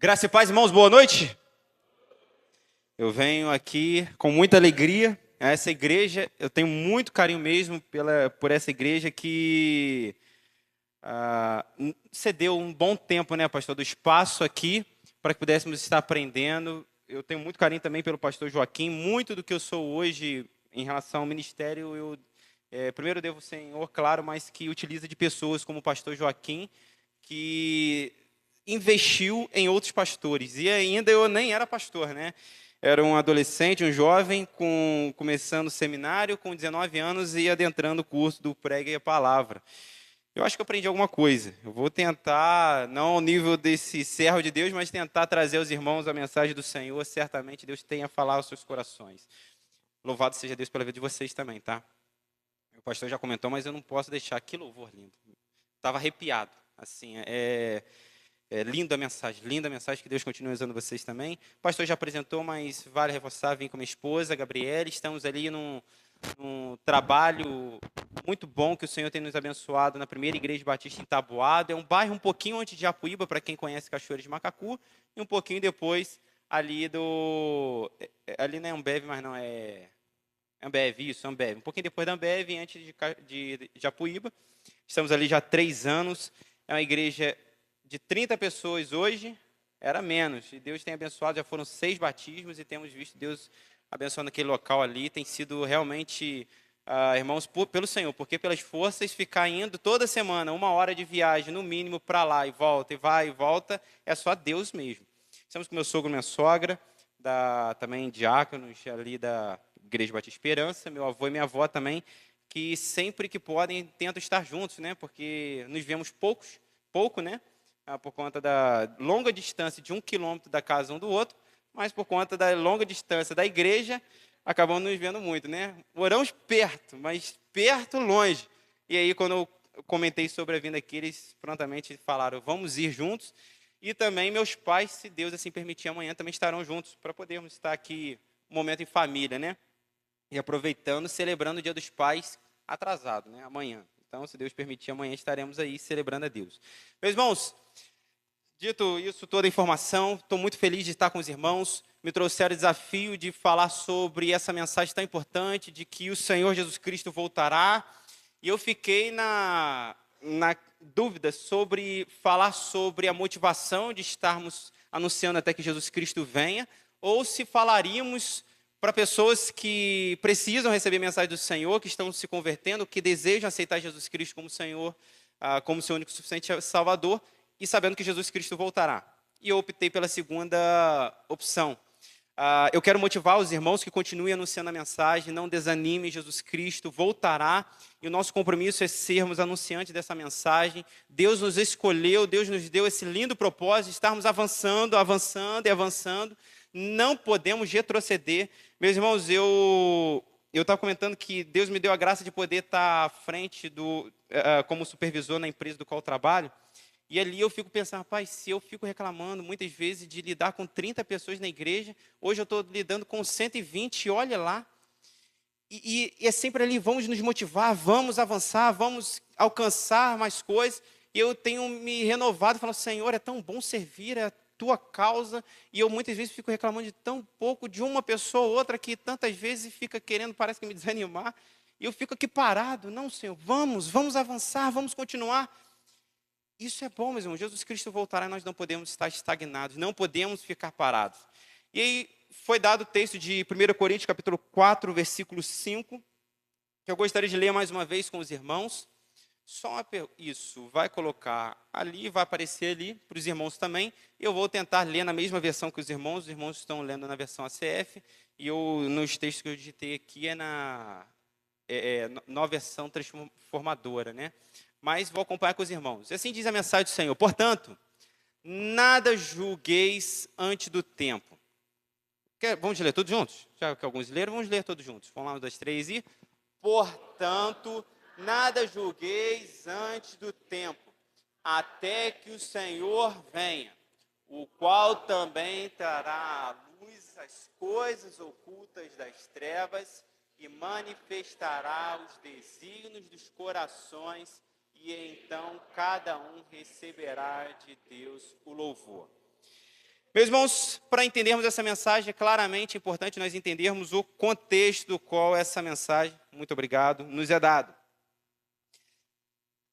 Graça e paz, irmãos, boa noite. Eu venho aqui com muita alegria a essa igreja. Eu tenho muito carinho mesmo por essa igreja que cedeu um bom tempo, né, pastor, do espaço aqui para que pudéssemos estar aprendendo. Eu tenho muito carinho também pelo pastor Joaquim. Muito do que eu sou hoje em relação ao ministério, primeiro devo ao Senhor, claro, mas que utiliza de pessoas como o pastor Joaquim, que investiu em outros pastores. E ainda eu nem era pastor, né? Era um adolescente, um jovem, começando o seminário com 19 anos e adentrando o curso do Pregue a Palavra. Eu acho que eu aprendi alguma coisa. Eu vou tentar, não ao nível desse servo de Deus, mas tentar trazer aos irmãos a mensagem do Senhor. Certamente Deus tem a falar aos seus corações. Louvado seja Deus pela vida de vocês também, tá? O pastor já comentou, mas eu não posso deixar. Que louvor lindo. Estava arrepiado. Assim, linda a mensagem, que Deus continue usando vocês também. O pastor já apresentou, mas vale reforçar, vim com minha esposa, Gabriela, estamos ali num trabalho muito bom que o Senhor tem nos abençoado na primeira igreja batista em Taboado. É um bairro um pouquinho antes de Japuíba, para quem conhece Cachoeira de Macacu, e um pouquinho depois ali ali não é Ambev, mas não é Ambev, isso, Ambev. Um pouquinho depois da Ambev, antes de Japuíba. Estamos ali já há 3 anos. É uma igreja de 30 pessoas hoje, era menos. E Deus tem abençoado, já foram 6 batismos e temos visto Deus abençoando aquele local ali. Tem sido realmente, irmãos, pelo Senhor, porque pelas forças ficar indo toda semana, 1 hora de viagem, no mínimo, para lá e volta, e vai e volta, é só Deus mesmo. Estamos com meu sogro e minha sogra, também diáconos ali da Igreja Batista Esperança, meu avô e minha avó também, que sempre que podem tentam estar juntos, né? Porque nos vemos pouco, né? Por conta da longa distância de 1 quilômetro da casa um do outro, mas por conta da longa distância da igreja, acabamos nos vendo muito, né? Moramos perto, mas perto, longe. E aí, quando eu comentei sobre a vinda aqui, eles prontamente falaram, vamos ir juntos. E também meus pais, se Deus assim permitir, amanhã também estarão juntos, para podermos estar aqui um momento em família, né? E aproveitando, celebrando o Dia dos Pais atrasado, né? Amanhã. Então, se Deus permitir, amanhã estaremos aí celebrando a Deus. Meus irmãos, dito isso, toda a informação, estou muito feliz de estar com os irmãos. Me trouxeram o desafio de falar sobre essa mensagem tão importante, de que o Senhor Jesus Cristo voltará. E eu fiquei na dúvida sobre falar sobre a motivação de estarmos anunciando até que Jesus Cristo venha, ou se falaríamos para pessoas que precisam receber a mensagem do Senhor, que estão se convertendo, que desejam aceitar Jesus Cristo como Senhor, como seu único e suficiente Salvador, e sabendo que Jesus Cristo voltará. E eu optei pela segunda opção. Eu quero motivar os irmãos que continuem anunciando a mensagem, não desanime, Jesus Cristo voltará, e o nosso compromisso é sermos anunciantes dessa mensagem. Deus nos escolheu, Deus nos deu esse lindo propósito de estarmos avançando, avançando e avançando, não podemos retroceder. Meus irmãos, eu estava comentando que Deus me deu a graça de poder estar à frente como supervisor na empresa do qual eu trabalho. E ali eu fico pensando, rapaz, se eu fico reclamando muitas vezes de lidar com 30 pessoas na igreja, hoje eu estou lidando com 120, olha lá. E é sempre ali, vamos nos motivar, vamos avançar, vamos alcançar mais coisas. E eu tenho me renovado, falando, Senhor, é tão bom servir a tua causa. E eu muitas vezes fico reclamando de tão pouco, de uma pessoa ou outra que tantas vezes fica querendo, parece que me desanimar. E eu fico aqui parado, não, Senhor, vamos avançar, vamos continuar. Isso é bom, meus irmãos. Jesus Cristo voltará e nós não podemos estar estagnados, não podemos ficar parados. E aí foi dado o texto de 1 Coríntios, capítulo 4, versículo 5, que eu gostaria de ler mais uma vez com os irmãos. Isso, vai colocar ali, vai aparecer ali para os irmãos também. Eu vou tentar ler na mesma versão que os irmãos estão lendo na versão ACF, e nos textos que eu digitei aqui é na nova versão transformadora, né? Mas vou acompanhar com os irmãos. Assim diz a mensagem do Senhor. Portanto, nada julgueis antes do tempo. Vamos ler todos juntos? Já que alguns leram, vamos ler todos juntos. Vamos lá, 1, 2, 3 e... Portanto, nada julgueis antes do tempo, até que o Senhor venha, o qual também trará à luz as coisas ocultas das trevas e manifestará os desígnios dos corações, e então cada um receberá de Deus o louvor. Meus irmãos, para entendermos essa mensagem, é claramente importante nós entendermos o contexto do qual essa mensagem, muito obrigado, nos é dado.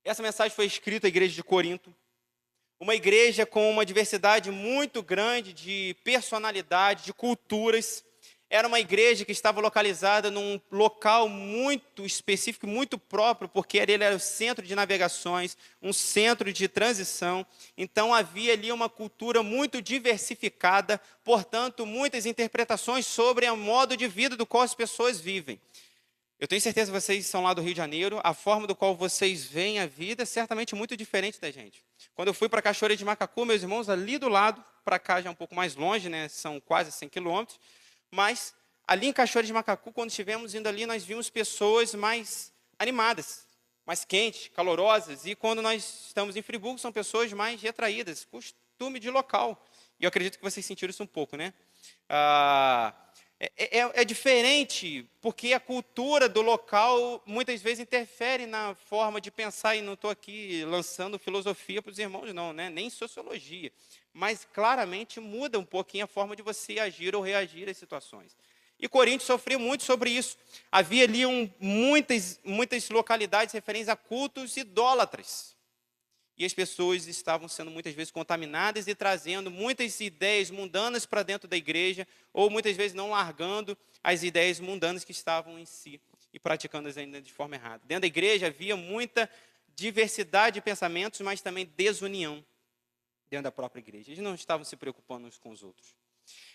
Essa mensagem foi escrita à igreja de Corinto, uma igreja com uma diversidade muito grande de personalidade, de culturas. Era uma igreja que estava localizada num local muito específico, muito próprio, porque ele era o centro de navegações, um centro de transição. Então havia ali uma cultura muito diversificada, portanto, muitas interpretações sobre o modo de vida do qual as pessoas vivem. Eu tenho certeza que vocês são lá do Rio de Janeiro, a forma do qual vocês veem a vida é certamente muito diferente da gente. Quando eu fui para Cachoeira de Macacu, meus irmãos, ali do lado, para cá já é um pouco mais longe, né? São quase 100 quilômetros, mas ali em Cachoeira de Macacu, quando estivemos indo ali, nós vimos pessoas mais animadas, mais quentes, calorosas, e quando nós estamos em Friburgo, são pessoas mais retraídas, costume de local. E eu acredito que vocês sentiram isso um pouco, né? É diferente, porque a cultura do local muitas vezes interfere na forma de pensar, e não estou aqui lançando filosofia para os irmãos, não, né? Nem sociologia, mas claramente muda um pouquinho a forma de você agir ou reagir às situações. E Corinto sofreu muito sobre isso. Havia ali muitas localidades referentes a cultos idólatras. E as pessoas estavam sendo muitas vezes contaminadas e trazendo muitas ideias mundanas para dentro da igreja, ou muitas vezes não largando as ideias mundanas que estavam em si e praticando-as ainda de forma errada. Dentro da igreja havia muita diversidade de pensamentos, mas também desunião dentro da própria igreja. Eles não estavam se preocupando uns com os outros.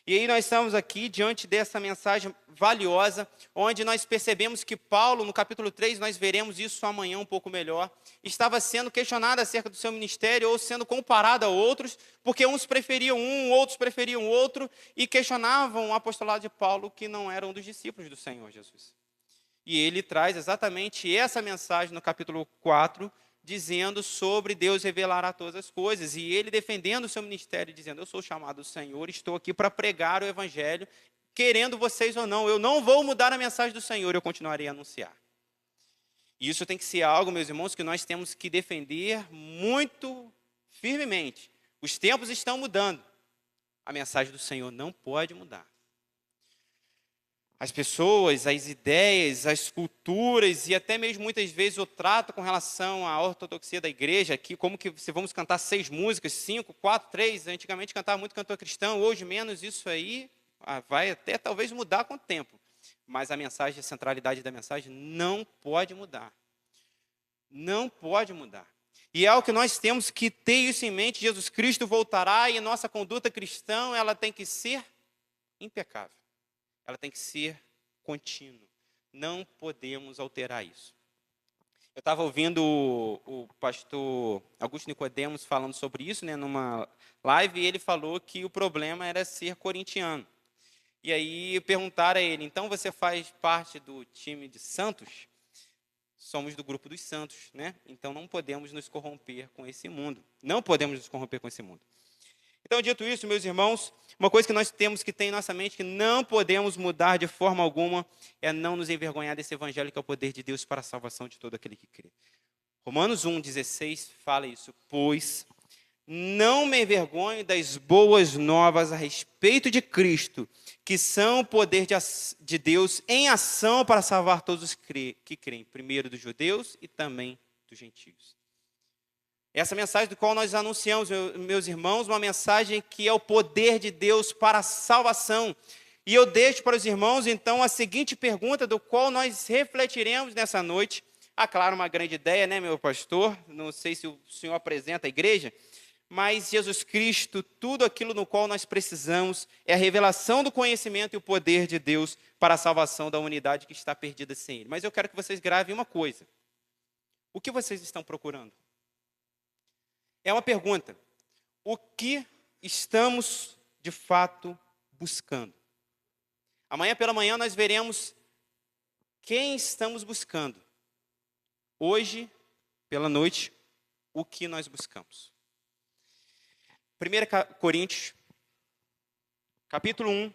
E aí nós estamos aqui diante dessa mensagem valiosa, onde nós percebemos que Paulo, no capítulo 3, nós veremos isso amanhã um pouco melhor, estava sendo questionado acerca do seu ministério, ou sendo comparado a outros, porque uns preferiam um, outros preferiam outro, e questionavam o apostolado de Paulo, que não era um dos discípulos do Senhor Jesus. E ele traz exatamente essa mensagem no capítulo 4, dizendo sobre Deus revelará todas as coisas, e ele defendendo o seu ministério, dizendo, eu sou chamado do Senhor, estou aqui para pregar o evangelho, querendo vocês ou não, eu não vou mudar a mensagem do Senhor, eu continuarei a anunciar. E isso tem que ser algo, meus irmãos, que nós temos que defender muito firmemente. Os tempos estão mudando, a mensagem do Senhor não pode mudar. As pessoas, as ideias, as culturas e até mesmo muitas vezes o trato com relação à ortodoxia da igreja, aqui como que se vamos cantar 6 músicas, 5, 4, 3, antigamente cantava muito cantor cristão, hoje menos, isso aí vai até talvez mudar com o tempo. Mas a mensagem, a centralidade da mensagem não pode mudar. Não pode mudar. E é algo que nós temos que ter isso em mente, Jesus Cristo voltará e a nossa conduta cristã, ela tem que ser impecável. Ela tem que ser contínua. Não podemos alterar isso. Eu estava ouvindo o pastor Augusto Nicodemos falando sobre isso, né, numa live, e ele falou que o problema era ser corintiano. E aí perguntaram a ele, então você faz parte do time de santos? Somos do grupo dos santos, né? Então não podemos nos corromper com esse mundo. Não podemos nos corromper com esse mundo. Então, dito isso, meus irmãos, uma coisa que nós temos que ter em nossa mente, que não podemos mudar de forma alguma, é não nos envergonhar desse evangelho que é o poder de Deus para a salvação de todo aquele que crê. Romanos 1,16 fala isso, pois não me envergonho das boas novas a respeito de Cristo, que são o poder de Deus em ação para salvar todos os que creem, primeiro dos judeus e também dos gentios. Essa mensagem do qual nós anunciamos, meus irmãos, uma mensagem que é o poder de Deus para a salvação. E eu deixo para os irmãos, então, a seguinte pergunta, do qual nós refletiremos nessa noite. Claro, uma grande ideia, né, meu pastor? Não sei se o senhor apresenta a igreja, mas Jesus Cristo, tudo aquilo no qual nós precisamos, é a revelação do conhecimento e o poder de Deus para a salvação da humanidade que está perdida sem Ele. Mas eu quero que vocês gravem uma coisa. O que vocês estão procurando? É uma pergunta. O que estamos, de fato, buscando? Amanhã pela manhã nós veremos quem estamos buscando. Hoje, pela noite, o que nós buscamos. 1 Coríntios, capítulo 1,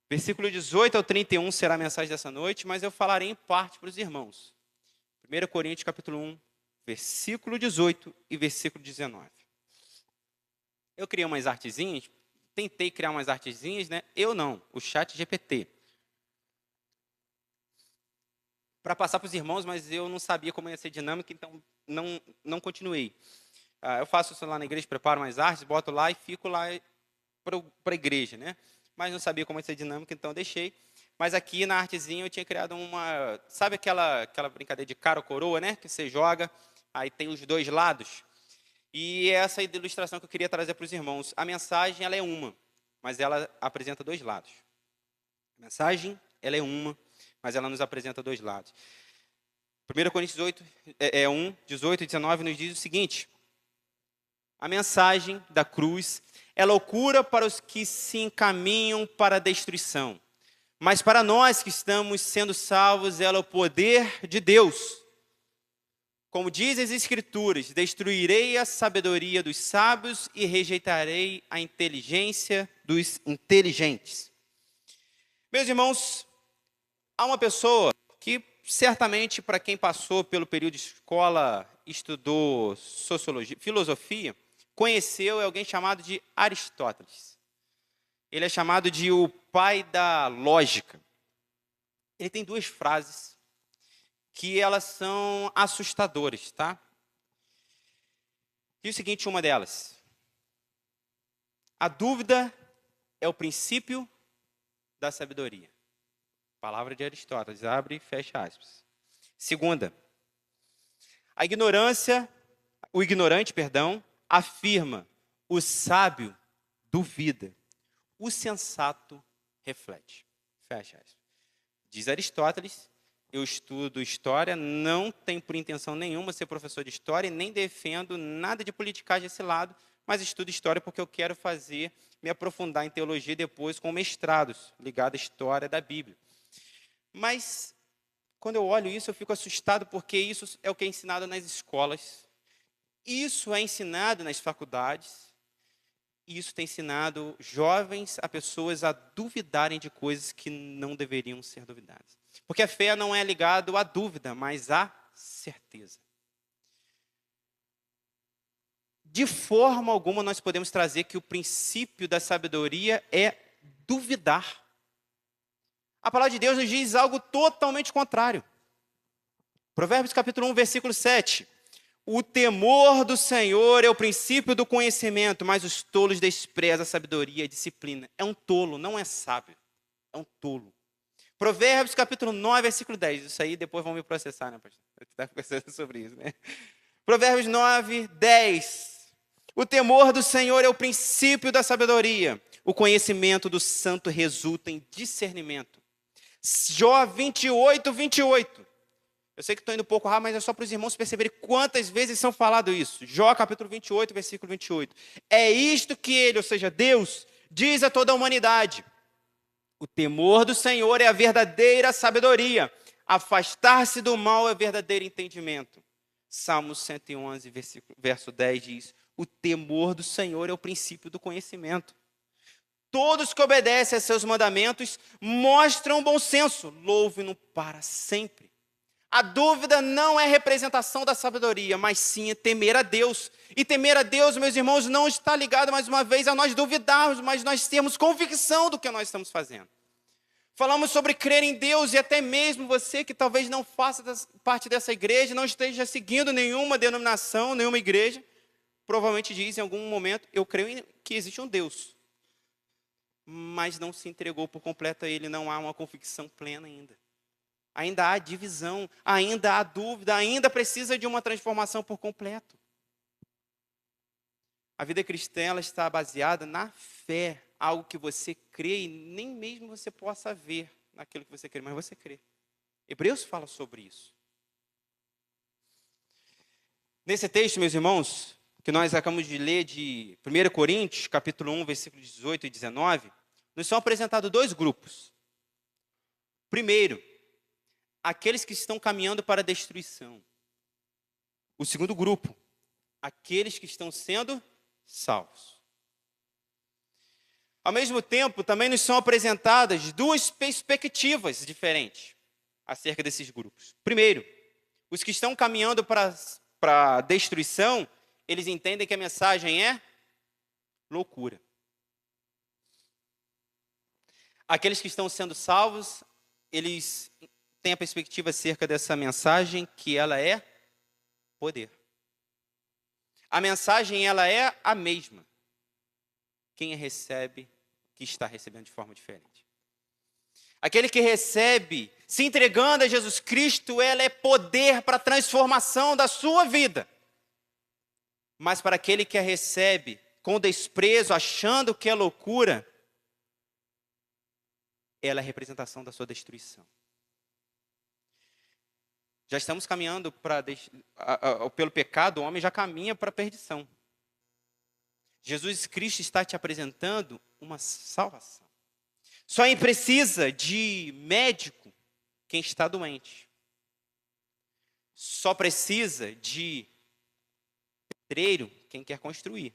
versículo 18 ao 31 será a mensagem dessa noite, mas eu falarei em parte para os irmãos. 1 Coríntios, capítulo 1, versículo 18 e versículo 19. eu criei umas artezinhas, tentei criar umas artezinhas, né? Eu não, o ChatGPT. Para passar para os irmãos, mas eu não sabia como ia ser dinâmica, então não continuei. Eu faço isso lá na igreja, preparo umas artes, boto lá e fico lá para a igreja, né? Mas não sabia como ia ser dinâmica, então deixei. Mas aqui na artezinha eu tinha criado uma... Sabe aquela brincadeira de cara ou coroa, né? Que você joga, aí tem os dois lados. E essa é a ilustração que eu queria trazer para os irmãos. A mensagem, ela é uma, mas ela apresenta dois lados. A mensagem, ela é uma, mas ela nos apresenta dois lados. 1 Coríntios 1, 18 e 19 nos diz o seguinte: a mensagem da cruz é loucura para os que se encaminham para a destruição, mas para nós que estamos sendo salvos, ela é o poder de Deus. Como diz as Escrituras, destruirei a sabedoria dos sábios e rejeitarei a inteligência dos inteligentes. Meus irmãos, há uma pessoa que certamente, para quem passou pelo período de escola, estudou sociologia, filosofia, conheceu alguém chamado de Aristóteles. Ele é chamado de o pai da lógica. Ele tem duas frases que elas são assustadoras, tá? E o seguinte, uma delas: a dúvida é o princípio da sabedoria. Palavra de Aristóteles, abre e fecha aspas. Segunda, o ignorante, afirma, o sábio duvida, o sensato reflete. Fecha aspas. Diz Aristóteles, eu estudo história, não tenho por intenção nenhuma ser professor de história e nem defendo nada de politicagem desse lado, mas estudo história porque eu quero me aprofundar em teologia depois com mestrados ligados à história da Bíblia. Mas, quando eu olho isso, eu fico assustado porque isso é o que é ensinado nas escolas, isso é ensinado nas faculdades, e isso tem ensinado jovens a pessoas a duvidarem de coisas que não deveriam ser duvidadas. Porque a fé não é ligada à dúvida, mas à certeza. De forma alguma nós podemos trazer que o princípio da sabedoria é duvidar. A palavra de Deus nos diz algo totalmente contrário. Provérbios capítulo 1, versículo 7. O temor do Senhor é o princípio do conhecimento, mas os tolos desprezam a sabedoria e a disciplina. É um tolo, não é sábio. É um tolo. Provérbios capítulo 9, versículo 10. Isso aí depois vão me processar, né, pastor? Eu estou conversando sobre isso, né? Provérbios 9, 10. O temor do Senhor é o princípio da sabedoria. O conhecimento do santo resulta em discernimento. Jó 28, 28. Eu sei que estou indo um pouco rápido, mas é só para os irmãos perceberem quantas vezes são falado isso. Jó capítulo 28, versículo 28. É isto que ele, ou seja, Deus, diz a toda a humanidade. O temor do Senhor é a verdadeira sabedoria. Afastar-se do mal é verdadeiro entendimento. Salmo 111, verso 10 diz: o temor do Senhor é o princípio do conhecimento. Todos que obedecem a seus mandamentos mostram bom senso. Louve-no para sempre. A dúvida não é representação da sabedoria, mas sim é temer a Deus. E temer a Deus, meus irmãos, não está ligado mais uma vez a nós duvidarmos, mas nós termos convicção do que nós estamos fazendo. Falamos sobre crer em Deus e até mesmo você que talvez não faça parte dessa igreja, não esteja seguindo nenhuma denominação, nenhuma igreja, provavelmente diz em algum momento, eu creio que existe um Deus, mas não se entregou por completo a Ele, não há uma convicção plena ainda. Ainda há divisão, ainda há dúvida, ainda precisa de uma transformação por completo. A vida cristã ela está baseada na fé, algo que você crê e nem mesmo você possa ver naquilo que você crê, mas você crê. Hebreus fala sobre isso. Nesse texto, meus irmãos, que nós acabamos de ler de 1 Coríntios, capítulo 1, versículos 18 e 19, nos são apresentados dois grupos. Primeiro, aqueles que estão caminhando para a destruição. O segundo grupo, aqueles que estão sendo salvos. Ao mesmo tempo, também nos são apresentadas duas perspectivas diferentes acerca desses grupos. Primeiro, os que estão caminhando para a destruição, eles entendem que a mensagem é loucura. Aqueles que estão sendo salvos, eles têm a perspectiva acerca dessa mensagem, que ela é poder. A mensagem, ela é a mesma. Quem a recebe, que está recebendo de forma diferente. Aquele que recebe, se entregando a Jesus Cristo, ela é poder para a transformação da sua vida. Mas para aquele que a recebe com desprezo, achando que é loucura, ela é a representação da sua destruição. Já estamos caminhando pelo pecado, o homem já caminha para a perdição. Jesus Cristo está te apresentando uma salvação. Só precisa de médico quem está doente. Só precisa de pedreiro quem quer construir.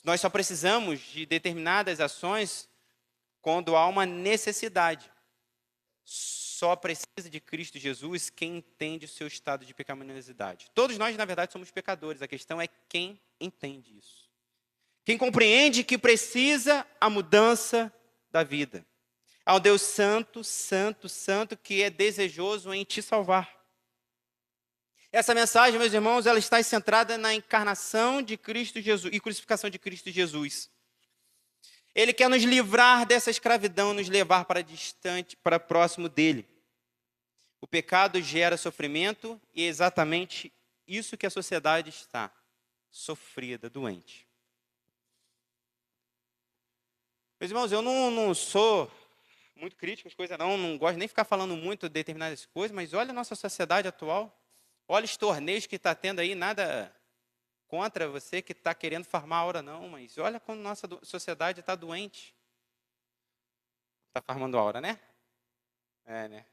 Nós só precisamos de determinadas ações quando há uma necessidade. Só precisa de Cristo Jesus quem entende o seu estado de pecaminosidade. Todos nós, na verdade, somos pecadores. A questão é quem entende isso. Quem compreende que precisa a mudança da vida. Há um Deus santo, santo, santo, que é desejoso em te salvar. Essa mensagem, meus irmãos, ela está centrada na encarnação de Cristo Jesus e crucificação de Cristo Jesus. Ele quer nos livrar dessa escravidão, nos levar para distante, para próximo dele. O pecado gera sofrimento e é exatamente isso que a sociedade está, sofrida, doente. Meus irmãos, eu não sou muito crítico às coisas, não gosto nem de ficar falando muito de determinadas coisas, mas olha a nossa sociedade atual, olha os torneios que está tendo aí, nada contra você que está querendo farmar a hora, não, mas olha como nossa sociedade está doente. Está farmando a hora, né? É, né?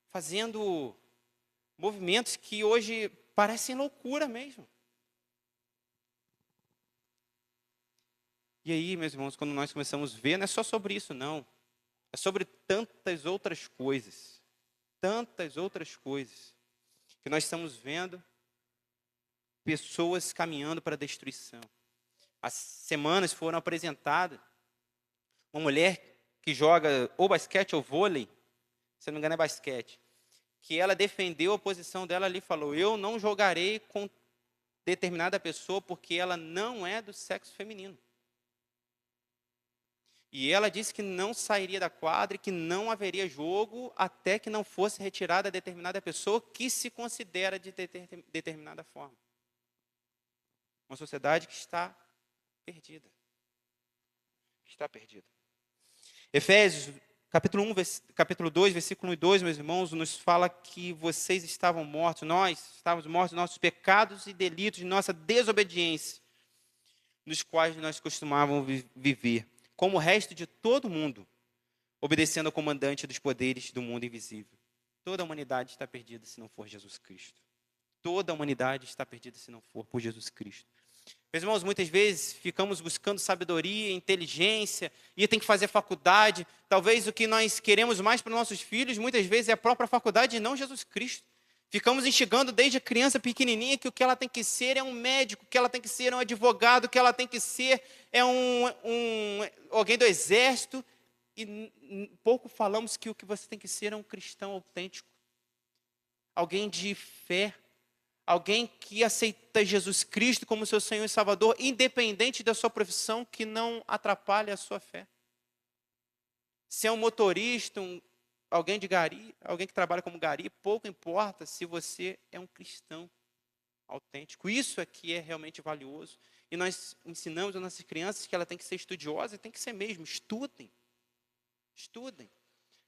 Fazendo movimentos que hoje parecem loucura mesmo. E aí, meus irmãos, quando nós começamos a ver, não é só sobre isso, não. É sobre tantas outras coisas. Tantas outras coisas. Que nós estamos vendo pessoas caminhando para a destruição. As semanas foram apresentadas. Uma mulher que joga ou basquete ou vôlei, se não me engano é basquete, que ela defendeu a posição dela ali, falou, eu não jogarei com determinada pessoa porque ela não é do sexo feminino. E ela disse que não sairia da quadra e que não haveria jogo até que não fosse retirada determinada pessoa que se considera de determinada forma. Uma sociedade que está perdida. Está perdida. Efésios, capítulo 2, versículo 2, meus irmãos, nos fala que vocês estavam mortos, nós estávamos mortos, nossos pecados e delitos, de nossa desobediência, nos quais nós costumávamos viver, como o resto de todo mundo, obedecendo ao comandante dos poderes do mundo invisível. Toda a humanidade está perdida se não for Jesus Cristo. Toda a humanidade está perdida se não for por Jesus Cristo. Meus irmãos, muitas vezes ficamos buscando sabedoria, inteligência, e tem que fazer faculdade. Talvez o que nós queremos mais para os nossos filhos, muitas vezes, é a própria faculdade e não Jesus Cristo. Ficamos instigando desde a criança pequenininha que o que ela tem que ser é um médico, que ela tem que ser um advogado, que ela tem que ser alguém do exército. E pouco falamos que o que você tem que ser é um cristão autêntico. Alguém de fé. Alguém que aceita Jesus Cristo como seu Senhor e Salvador, independente da sua profissão, que não atrapalhe a sua fé. Se é um motorista, alguém de gari, alguém que trabalha como gari, pouco importa se você é um cristão autêntico. Isso aqui é realmente valioso. E nós ensinamos às nossas crianças que ela tem que ser estudiosa, e tem que ser mesmo. Estudem. Estudem.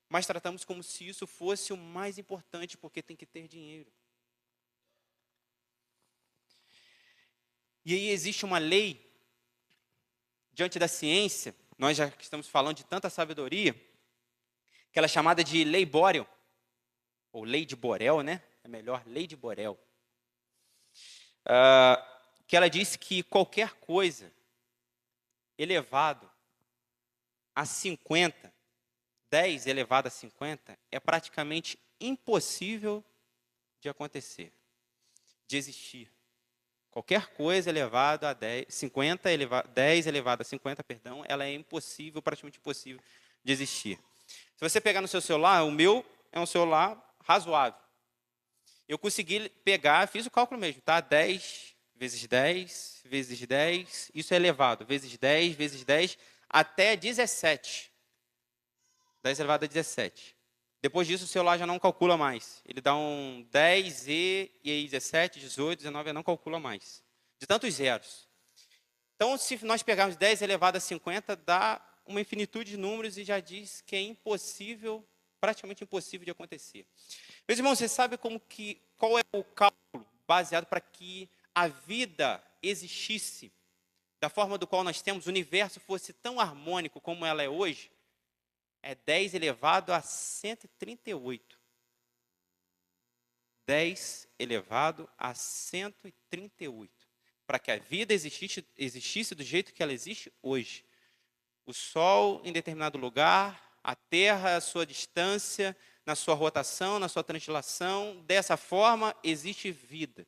Mas tratamos como se isso fosse o mais importante, porque tem que ter dinheiro. E aí existe uma lei, diante da ciência, nós já estamos falando de tanta sabedoria, que ela é chamada de Lei Borel, ou Lei de Borel, né? É melhor, Lei de Borel. Que ela diz que qualquer coisa elevado a 50, 10 elevado a 50, é praticamente impossível de acontecer, de existir. Qualquer coisa elevado a 10, 50, 10 elevado a 50, perdão, ela é impossível, praticamente impossível de existir. Se você pegar no seu celular, o meu é um celular razoável. Eu consegui pegar, fiz o cálculo mesmo, tá? 10 vezes 10, vezes 10, isso é elevado, vezes 10, vezes 10, até 17. 10 elevado a 17. Depois disso, o celular já não calcula mais. Ele dá um 10, e aí 17, 18, 19, não calcula mais. De tantos zeros. Então, se nós pegarmos 10 elevado a 50, dá uma infinitude de números e já diz que é impossível, praticamente impossível de acontecer. Meus irmãos, você sabe qual é o cálculo baseado para que a vida existisse da forma do qual nós temos, o universo fosse tão harmônico como ela é hoje? É 10 elevado a 138. 10 elevado a 138. Para que a vida existisse do jeito que ela existe hoje. O Sol em determinado lugar, a Terra a sua distância, na sua rotação, na sua translação. Dessa forma, existe vida.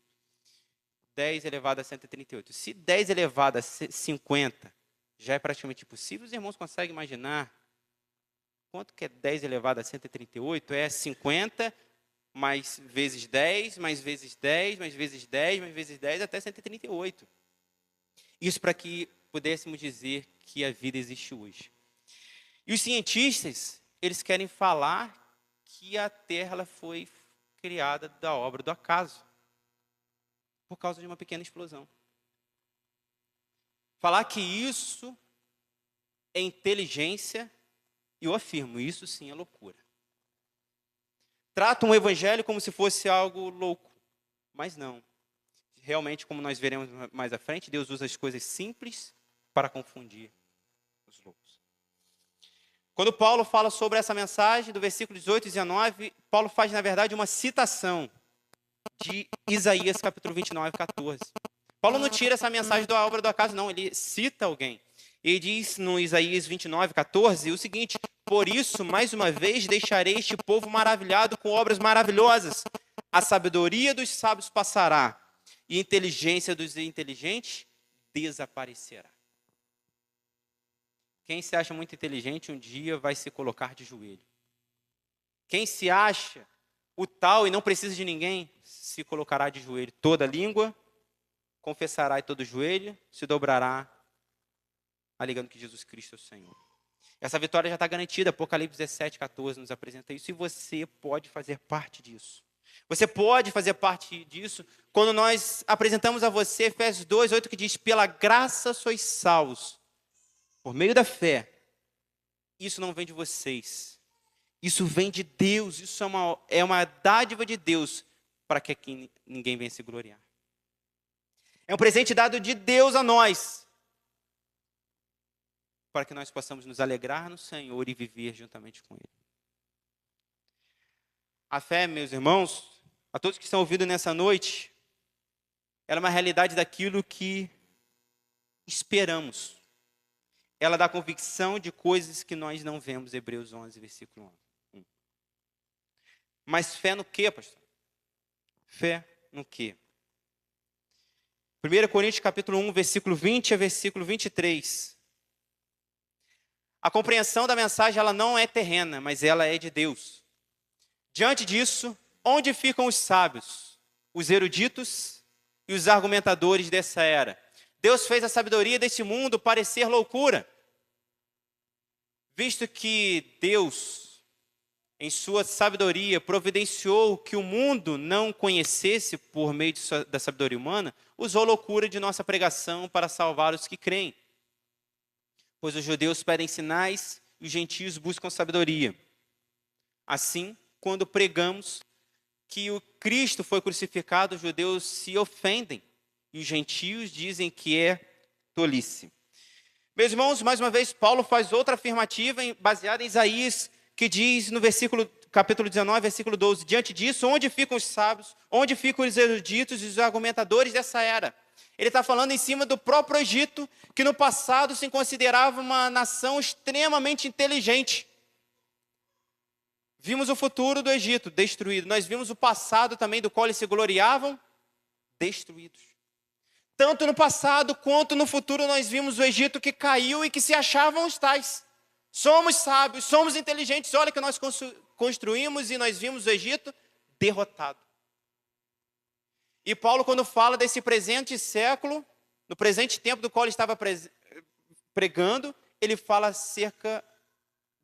10 elevado a 138. Se 10 elevado a 50 já é praticamente impossível, os irmãos conseguem imaginar quanto que é 10 elevado a 138? É 50 mais vezes 10, mais vezes 10, mais vezes 10, mais vezes 10, até 138. Isso para que pudéssemos dizer que a vida existe hoje. E os cientistas, eles querem falar que a Terra ela foi criada da obra do acaso, por causa de uma pequena explosão. Falar que isso é inteligência, eu afirmo, isso sim é loucura. Tratam o evangelho como se fosse algo louco, mas não. Realmente, como nós veremos mais à frente, Deus usa as coisas simples para confundir os loucos. Quando Paulo fala sobre essa mensagem, do versículo 18 e 19, Paulo faz, na verdade, uma citação de Isaías, capítulo 29, 14. Paulo não tira essa mensagem da obra do acaso, não. Ele cita alguém. Ele diz no Isaías 29, 14, o seguinte: por isso, mais uma vez, deixarei este povo maravilhado com obras maravilhosas. A sabedoria dos sábios passará, e a inteligência dos inteligentes desaparecerá. Quem se acha muito inteligente, um dia vai se colocar de joelho. Quem se acha o tal e não precisa de ninguém, se colocará de joelho. Toda língua confessará e todo joelho se dobrará, alegando que Jesus Cristo é o Senhor. Essa vitória já está garantida. Apocalipse 17, 14 nos apresenta isso. E você pode fazer parte disso. Você pode fazer parte disso quando nós apresentamos a você Efésios 2, 8, que diz: pela graça sois salvos, por meio da fé. Isso não vem de vocês. Isso vem de Deus. Isso é uma dádiva de Deus para que aqui ninguém venha se gloriar. É um presente dado de Deus a nós, para que nós possamos nos alegrar no Senhor e viver juntamente com Ele. A fé, meus irmãos, a todos que estão ouvindo nessa noite, ela é uma realidade daquilo que esperamos. Ela dá convicção de coisas que nós não vemos, Hebreus 11, versículo 1. Mas fé no quê, pastor? Fé no quê? 1 Coríntios capítulo 1, versículo 20 a versículo 23. A compreensão da mensagem ela não é terrena, mas ela é de Deus. Diante disso, onde ficam os sábios, os eruditos e os argumentadores dessa era? Deus fez a sabedoria deste mundo parecer loucura. Visto que Deus, em sua sabedoria, providenciou que o mundo não conhecesse por meio da sabedoria humana, usou loucura de nossa pregação para salvar os que creem. Pois os judeus pedem sinais e os gentios buscam sabedoria. Assim, quando pregamos que o Cristo foi crucificado, os judeus se ofendem e os gentios dizem que é tolice. Meus irmãos, mais uma vez, Paulo faz outra afirmativa baseada em Isaías, que diz no capítulo 19, versículo 12, diante disso, onde ficam os sábios, onde ficam os eruditos e os argumentadores dessa era? Ele está falando em cima do próprio Egito, que no passado se considerava uma nação extremamente inteligente. Vimos o futuro do Egito destruído. Nós vimos o passado também do qual eles se gloriavam, destruídos. Tanto no passado quanto no futuro nós vimos o Egito que caiu e que se achavam os tais. Somos sábios, somos inteligentes, olha que nós construímos e nós vimos o Egito derrotado. E Paulo, quando fala desse presente século, no presente tempo do qual ele estava pregando, ele fala acerca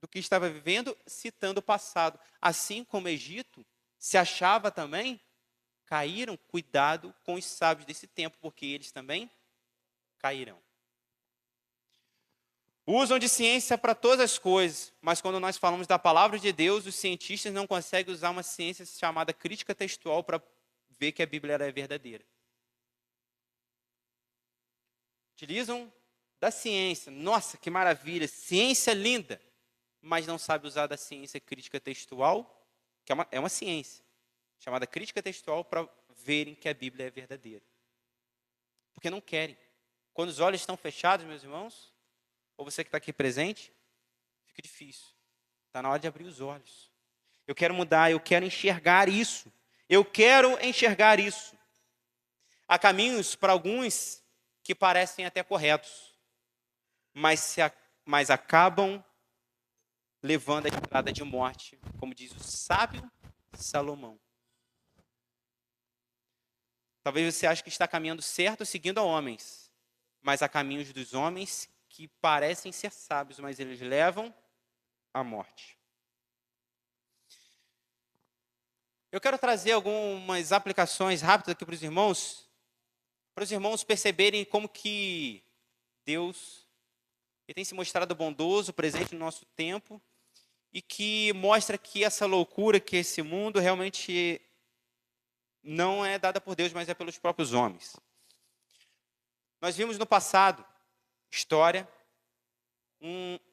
do que estava vivendo, citando o passado. Assim como o Egito se achava também, caíram, cuidado com os sábios desse tempo, porque eles também cairão. Usam de ciência para todas as coisas, mas quando nós falamos da palavra de Deus, os cientistas não conseguem usar uma ciência chamada crítica textual para ver que a Bíblia era verdadeira. Utilizam da ciência, nossa, que maravilha, ciência linda, mas não sabe usar da ciência crítica textual, que é uma ciência, chamada crítica textual, para verem que a Bíblia é verdadeira. Porque não querem. Quando os olhos estão fechados, meus irmãos, ou você que está aqui presente, fica difícil. Está na hora de abrir os olhos. Eu quero mudar, eu quero enxergar isso. Eu quero enxergar isso. Há caminhos para alguns que parecem até corretos, mas acabam levando a estrada de morte, como diz o sábio Salomão. Talvez você ache que está caminhando certo, seguindo a homens, mas há caminhos dos homens que parecem ser sábios, mas eles levam à morte. Eu quero trazer algumas aplicações rápidas aqui para os irmãos perceberem como que Deus ele tem se mostrado bondoso, presente no nosso tempo, e que mostra que essa loucura, que esse mundo realmente não é dada por Deus, mas é pelos próprios homens. Nós vimos no passado, história,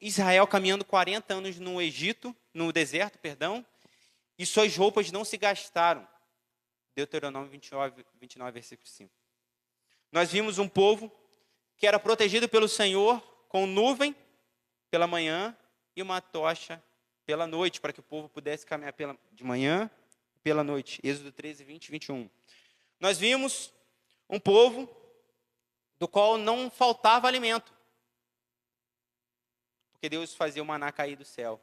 Israel caminhando 40 anos no deserto, e suas roupas não se gastaram. Deuteronômio 29, versículo 5. Nós vimos um povo que era protegido pelo Senhor com nuvem pela manhã e uma tocha pela noite, para que o povo pudesse caminhar de manhã e pela noite. Êxodo 13, 20 e 21. Nós vimos um povo do qual não faltava alimento, porque Deus fazia o maná cair do céu.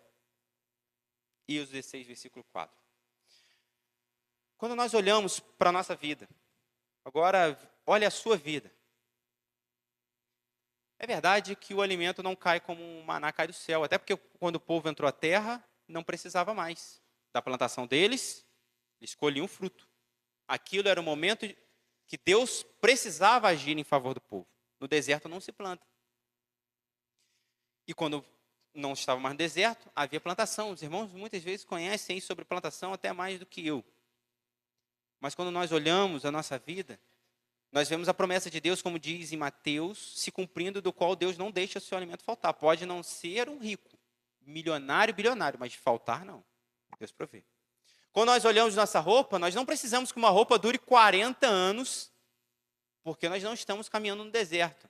E os 16, versículo 4. Quando nós olhamos para a nossa vida, agora olha a sua vida. É verdade que o alimento não cai como um maná cai do céu, até porque quando o povo entrou à terra, não precisava mais da plantação deles, eles colhiam fruto. Aquilo era o momento que Deus precisava agir em favor do povo. No deserto não se planta. E quando não estava mais no deserto, havia plantação. Os irmãos muitas vezes conhecem sobre plantação até mais do que eu. Mas quando nós olhamos a nossa vida, nós vemos a promessa de Deus, como diz em Mateus, se cumprindo, do qual Deus não deixa o seu alimento faltar. Pode não ser um rico, milionário, bilionário, mas faltar não. Deus provê. Quando nós olhamos nossa roupa, nós não precisamos que uma roupa dure 40 anos, porque nós não estamos caminhando no deserto.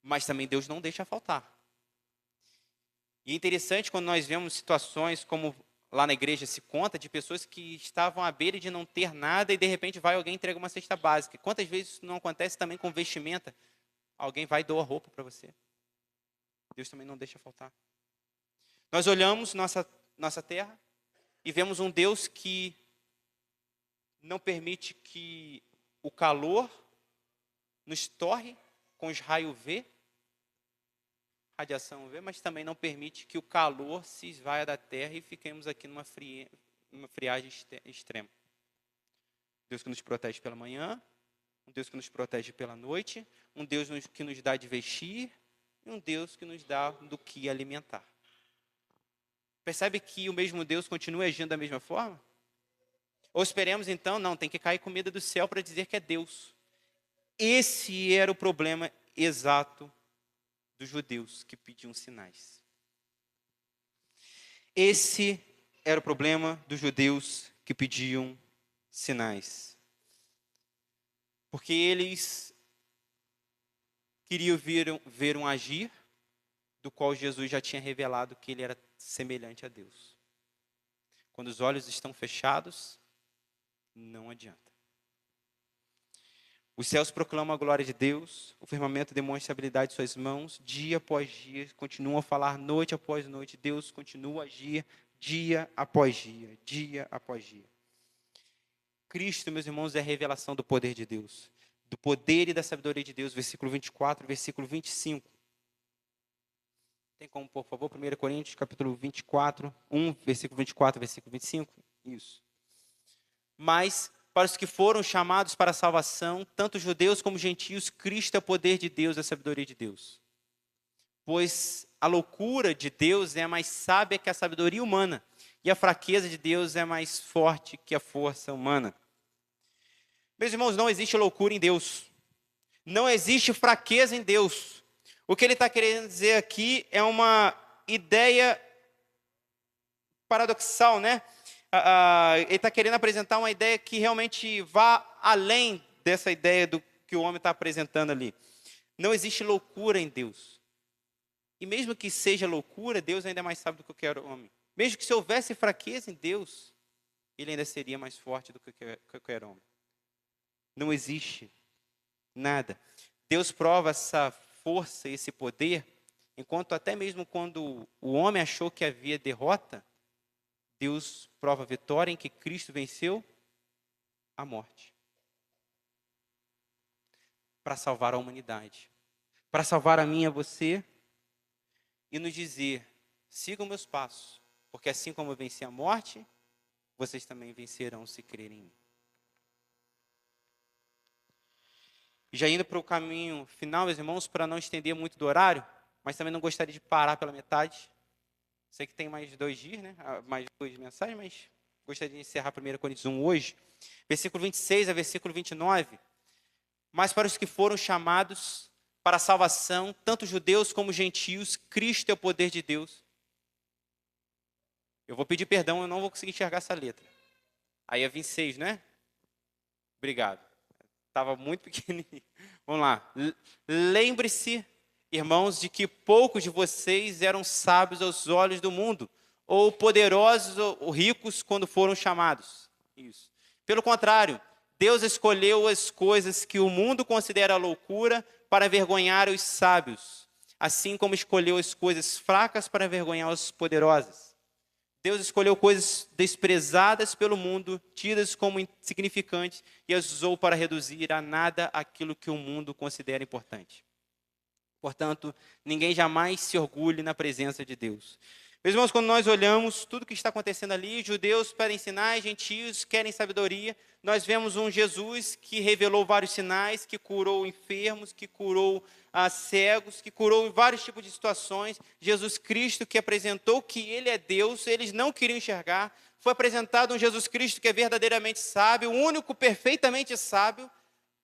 Mas também Deus não deixa faltar. E é interessante quando nós vemos situações como lá na igreja se conta, de pessoas que estavam à beira de não ter nada e de repente vai alguém e entrega uma cesta básica. Quantas vezes isso não acontece também com vestimenta? Alguém vai e doa roupa para você. Deus também não deixa faltar. Nós olhamos nossa terra e vemos um Deus que não permite que o calor nos torre com os raios UV, radiação UV, mas também não permite que o calor se esvaia da terra e fiquemos aqui numa friagem extrema. Deus que nos protege pela manhã, um Deus que nos protege pela noite, um Deus que nos dá de vestir e um Deus que nos dá do que alimentar. Percebe que o mesmo Deus continua agindo da mesma forma? Ou esperemos então, não, tem que cair comida do céu para dizer que é Deus. Esse era o problema exato dos judeus que pediam sinais. Esse era o problema dos judeus que pediam sinais. Porque eles queriam ver um agir do qual Jesus já tinha revelado que ele era semelhante a Deus. Quando os olhos estão fechados, não adianta. Os céus proclamam a glória de Deus, o firmamento demonstra a habilidade de suas mãos, dia após dia, continuam a falar noite após noite, Deus continua a agir dia após dia, dia após dia. Cristo, meus irmãos, é a revelação do poder de Deus, do poder e da sabedoria de Deus, versículo 24, versículo 25. Tem como, por favor, 1 Coríntios, capítulo 24, 1, versículo 24, versículo 25? Isso. Mas, para os que foram chamados para a salvação, tanto judeus como gentios, Cristo é o poder de Deus, a sabedoria de Deus. Pois a loucura de Deus é mais sábia que a sabedoria humana, e a fraqueza de Deus é mais forte que a força humana. Meus irmãos, não existe loucura em Deus. Não existe fraqueza em Deus. O que ele está querendo dizer aqui é uma ideia paradoxal, né? Ele está querendo apresentar uma ideia que realmente vá além dessa ideia do que o homem está apresentando ali. Não existe loucura em Deus. E mesmo que seja loucura, Deus ainda é mais sábio do que qualquer homem. Mesmo que se houvesse fraqueza em Deus, ele ainda seria mais forte do que qualquer homem. Não existe nada. Deus prova essa força, esse poder, enquanto até mesmo quando o homem achou que havia derrota, Deus prova a vitória em que Cristo venceu a morte. Para salvar a humanidade. Para salvar a mim e a você. E nos dizer, sigam meus passos. Porque assim como eu venci a morte, vocês também vencerão se crerem em mim. E já indo para o caminho final, meus irmãos, para não estender muito do horário, mas também não gostaria de parar pela metade. Sei que tem mais 2 dias, né? Mais 2 mensagens, mas gostaria de encerrar 1 Coríntios 1 hoje. Versículo 26 a versículo 29. Mas para os que foram chamados para a salvação, tanto judeus como gentios, Cristo é o poder de Deus. Eu vou pedir perdão, eu não vou conseguir enxergar essa letra. Aí é 26, né? Obrigado. Estava muito pequenininho. Vamos lá. Lembre-se, irmãos, de que poucos de vocês eram sábios aos olhos do mundo, ou poderosos ou ricos quando foram chamados. Isso. Pelo contrário, Deus escolheu as coisas que o mundo considera loucura para envergonhar os sábios, assim como escolheu as coisas fracas para envergonhar os poderosos. Deus escolheu coisas desprezadas pelo mundo, tidas como insignificantes, e as usou para reduzir a nada aquilo que o mundo considera importante. Portanto, ninguém jamais se orgulhe na presença de Deus. Meus irmãos, quando nós olhamos tudo que está acontecendo ali, judeus pedem sinais, gentios querem sabedoria, nós vemos um Jesus que revelou vários sinais, que curou enfermos, que curou cegos, que curou vários tipos de situações. Jesus Cristo que apresentou que Ele é Deus, eles não queriam enxergar. Foi apresentado um Jesus Cristo que é verdadeiramente sábio, o único perfeitamente sábio,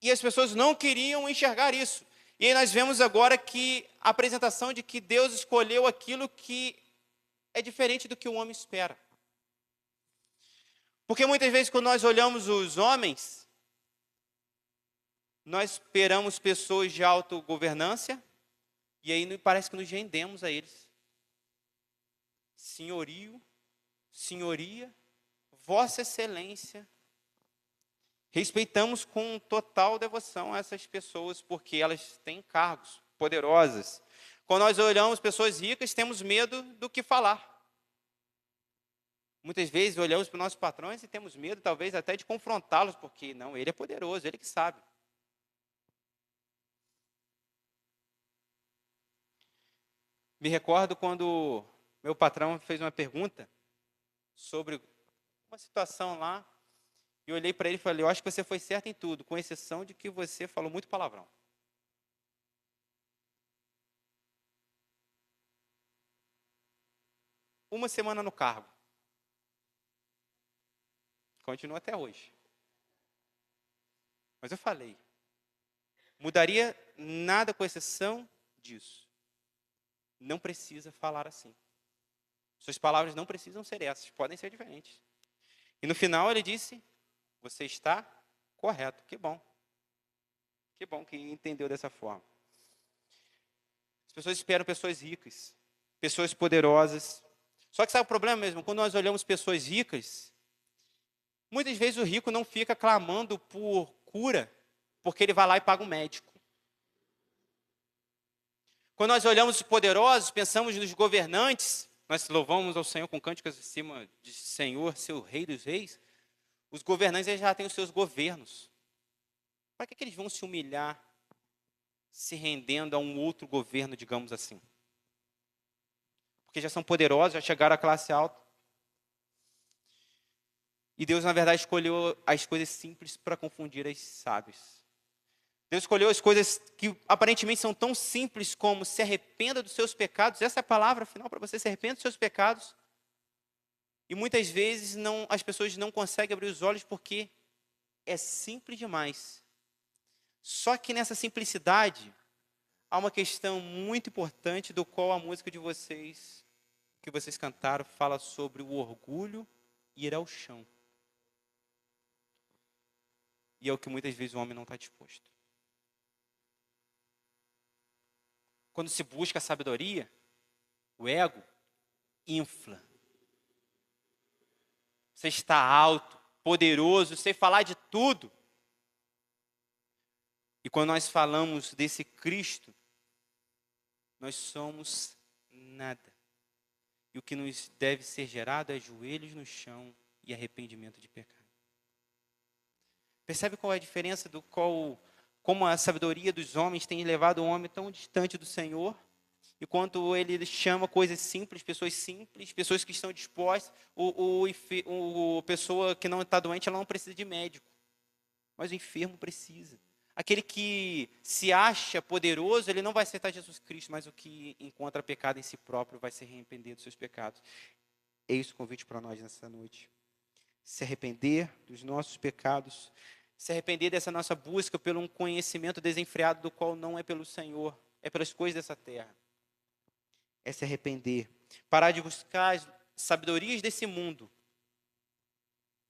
e as pessoas não queriam enxergar isso. E aí nós vemos agora que a apresentação de que Deus escolheu aquilo que é diferente do que o homem espera. Porque muitas vezes quando nós olhamos os homens, nós esperamos pessoas de autogovernância, e aí parece que nos rendemos a eles. Senhorio, senhoria, vossa excelência. Respeitamos com total devoção essas pessoas, porque elas têm cargos poderosas. Quando nós olhamos pessoas ricas, temos medo do que falar. Muitas vezes olhamos para os nossos patrões e temos medo, talvez, até de confrontá-los, porque não, ele é poderoso, ele que sabe. Me recordo quando meu patrão fez uma pergunta sobre uma situação lá, e eu olhei para ele e falei, eu acho que você foi certo em tudo, com exceção de que você falou muito palavrão. Uma semana no cargo. Continua até hoje. Mas eu falei, mudaria nada com exceção disso. Não precisa falar assim. Suas palavras não precisam ser essas, podem ser diferentes. E no final ele disse, você está correto. Que bom. Que bom que entendeu dessa forma. As pessoas esperam pessoas ricas, pessoas poderosas. Só que sabe o problema mesmo? Quando nós olhamos pessoas ricas, muitas vezes o rico não fica clamando por cura, porque ele vai lá e paga um médico. Quando nós olhamos os poderosos, pensamos nos governantes, nós louvamos ao Senhor com cânticos em cima de Senhor, seu Rei dos Reis. Os governantes eles já têm os seus governos. Para que eles vão se humilhar, se rendendo a um outro governo, digamos assim? Porque já são poderosos, já chegaram à classe alta. E Deus, na verdade, escolheu as coisas simples para confundir as sábias. Deus escolheu as coisas que aparentemente são tão simples como se arrependa dos seus pecados. Essa é a palavra final para você, se arrependa dos seus pecados. E muitas vezes as pessoas não conseguem abrir os olhos porque é simples demais. Só que nessa simplicidade, há uma questão muito importante do qual a música de vocês, que vocês cantaram, fala sobre o orgulho e ir ao chão. E é o que muitas vezes o homem não está disposto. Quando se busca a sabedoria, o ego infla. Você está alto, poderoso, sei falar de tudo. E quando nós falamos desse Cristo, nós somos nada. E o que nos deve ser gerado é joelhos no chão e arrependimento de pecado. Percebe qual é a diferença como a sabedoria dos homens tem levado o homem tão distante do Senhor? E quanto ele chama coisas simples, pessoas que estão dispostas, pessoa que não está doente, ela não precisa de médico. Mas o enfermo precisa. Aquele que se acha poderoso, ele não vai aceitar Jesus Cristo, mas o que encontra pecado em si próprio vai se arrepender dos seus pecados. Eis o convite para nós nessa noite. Se arrepender dos nossos pecados, se arrepender dessa nossa busca pelo um conhecimento desenfreado do qual não é pelo Senhor, é pelas coisas dessa terra. É se arrepender, parar de buscar as sabedorias desse mundo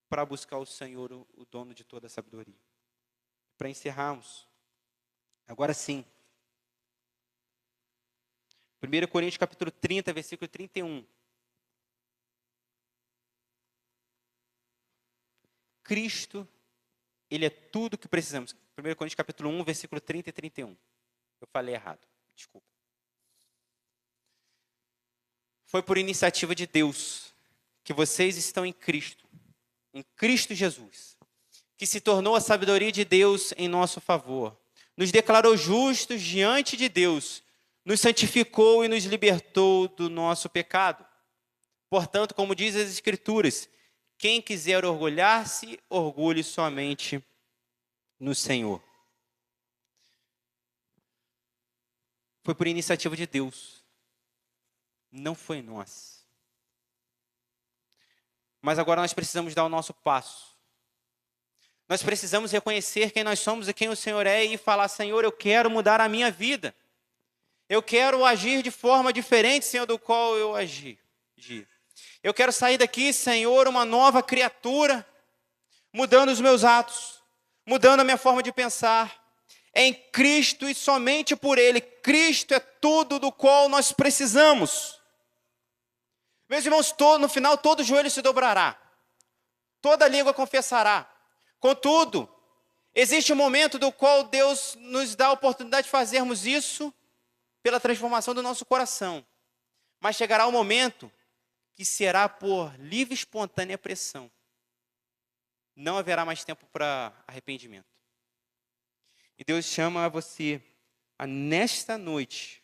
para buscar o Senhor, o dono de toda a sabedoria. Para encerrarmos, agora sim, 1 Coríntios capítulo 30, versículo 31. Cristo, Ele é tudo o que precisamos. 1 Coríntios capítulo 1, versículo 30 e 31. Eu falei errado, desculpa. Foi por iniciativa de Deus que vocês estão em Cristo Jesus, que se tornou a sabedoria de Deus em nosso favor, nos declarou justos diante de Deus, nos santificou e nos libertou do nosso pecado. Portanto, como diz as Escrituras, quem quiser orgulhar-se, orgulhe somente no Senhor. Foi por iniciativa de Deus, não foi nós. Mas agora nós precisamos dar o nosso passo. Nós precisamos reconhecer quem nós somos e quem o Senhor é e falar, Senhor, eu quero mudar a minha vida. Eu quero agir de forma diferente, Senhor, do qual eu agi. Eu quero sair daqui, Senhor, uma nova criatura, mudando os meus atos, mudando a minha forma de pensar. É em Cristo e somente por Ele. Cristo é tudo do qual nós precisamos. Meus irmãos, no final todo joelho se dobrará. Toda língua confessará. Contudo, existe um momento do qual Deus nos dá a oportunidade de fazermos isso pela transformação do nosso coração. Mas chegará um momento que será por livre e espontânea pressão. Não haverá mais tempo para arrependimento. E Deus chama você a, nesta noite,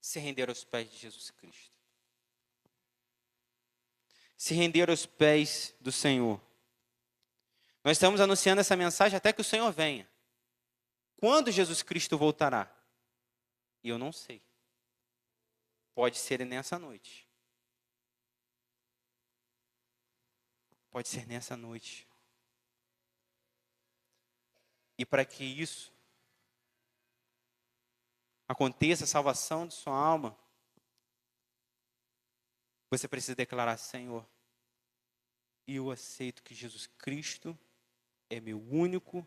se render aos pés de Jesus Cristo. Se render aos pés do Senhor. Nós estamos anunciando essa mensagem até que o Senhor venha. Quando Jesus Cristo voltará? Eu não sei. Pode ser nessa noite. Pode ser nessa noite. E para que isso aconteça, a salvação de sua alma, você precisa declarar, Senhor, eu aceito que Jesus Cristo é meu único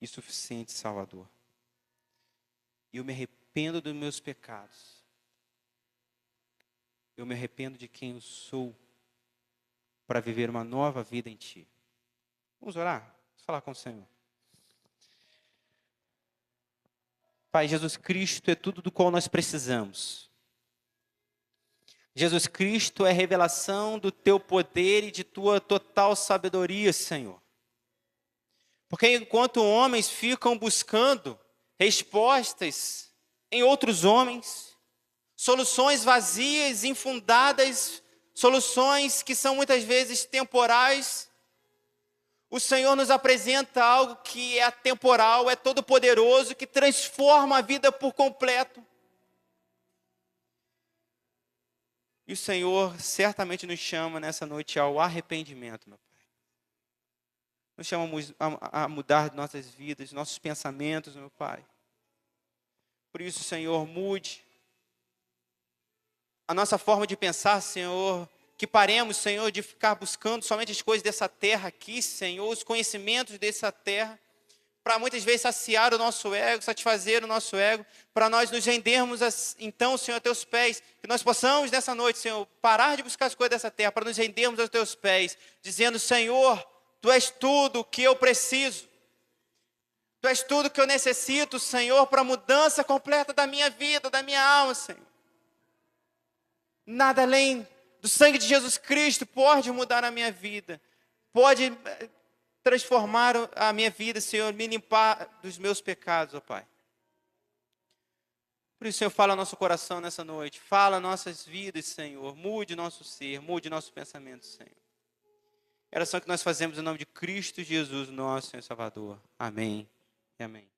e suficiente Salvador. Eu me arrependo dos meus pecados. Eu me arrependo de quem eu sou para viver uma nova vida em Ti. Vamos orar? Vamos falar com o Senhor. Pai, Jesus Cristo é tudo do qual nós precisamos. Jesus Cristo é a revelação do teu poder e de tua total sabedoria, Senhor. Porque enquanto homens ficam buscando respostas em outros homens, soluções vazias, infundadas, soluções que são muitas vezes temporais, o Senhor nos apresenta algo que é atemporal, é todo-poderoso, que transforma a vida por completo. E o Senhor certamente nos chama nessa noite ao arrependimento, meu Pai. Nos chama a mudar nossas vidas, nossos pensamentos, meu Pai. Por isso, Senhor, mude a nossa forma de pensar, Senhor. Que paremos, Senhor, de ficar buscando somente as coisas dessa terra aqui, Senhor, os conhecimentos dessa terra, para muitas vezes saciar o nosso ego, satisfazer o nosso ego, para nós nos rendermos, então, Senhor, a teus pés, que nós possamos nessa noite, Senhor, parar de buscar as coisas dessa terra, para nos rendermos aos teus pés, dizendo, Senhor, Tu és tudo o que eu preciso, Tu és tudo o que eu necessito, Senhor, para a mudança completa da minha vida, da minha alma, Senhor. Nada além do sangue de Jesus Cristo pode mudar a minha vida, pode transformar a minha vida, Senhor, me limpar dos meus pecados, ó Pai. Por isso, Senhor, fala ao nosso coração nessa noite, fala nossas vidas, Senhor, mude nosso ser, mude nosso pensamento, Senhor. É a oração que nós fazemos em nome de Cristo Jesus, nosso Senhor e Salvador. Amém e amém.